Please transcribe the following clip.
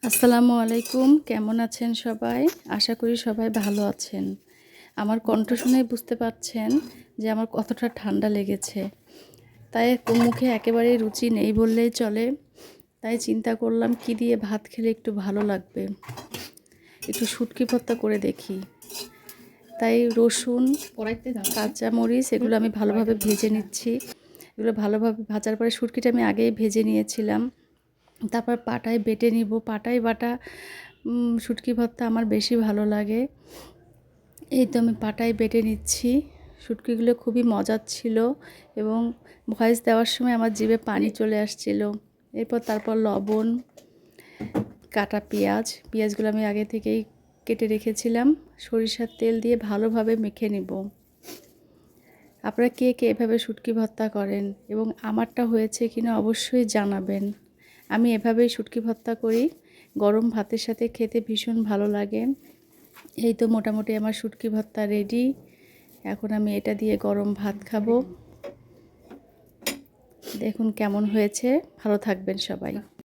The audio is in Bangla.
আসসালামু আলাইকুম। কেমন আছেন সবাই? আশা করি সবাই ভালো আছেন। আমার কণ্ঠ শুনেই বুঝতে পারছেন যে আমার কতটা ঠান্ডা লেগেছে। তাই মুখে একেবারেই রুচি নেই বললেই চলে। তাই চিন্তা করলাম কি দিয়ে ভাত খেলে একটু ভালো লাগবে। একটু শুটকি ভর্তা করে দেখি। তাই রসুন, কাঁচামরিচ এগুলো আমি ভালোভাবে ভেজে নিচ্ছি। এগুলো ভালোভাবে ভাজার পরে শুটকিটা আমি আগেই ভেজে নিয়েছিলাম। তারপর পাটায় বেটে নিব। পাটায় বাটা শুটকি ভর্তা আমার বেশি ভালো লাগে। এই তো আমি পাটায় বেটে নিচ্ছি। শুটকিগুলো খুবই মজার ছিল এবং ভয়েস দেওয়ার সময় আমার জিভে পানি চলে আসছিল। তারপর লবণ, কাটা পেঁয়াজগুলো আমি আগে থেকেই কেটে রেখেছিলাম। সরিষার তেল দিয়ে ভালোভাবে মেখে নিব। আপনারা কে কে এভাবে শুটকি ভর্তা করেন এবং আমারটা হয়েছে কিনা অবশ্যই জানাবেন। আমি এভাবেই শুটকি ভর্তা করি। গরম ভাতের সাথে খেতে ভীষণ ভালো লাগে। এই তো মোটামুটি আমার শুটকি ভর্তা রেডি। এখন আমি এটা দিয়ে গরম ভাত খাবো। দেখুন কেমন হয়েছে। ভালো থাকবেন সবাই।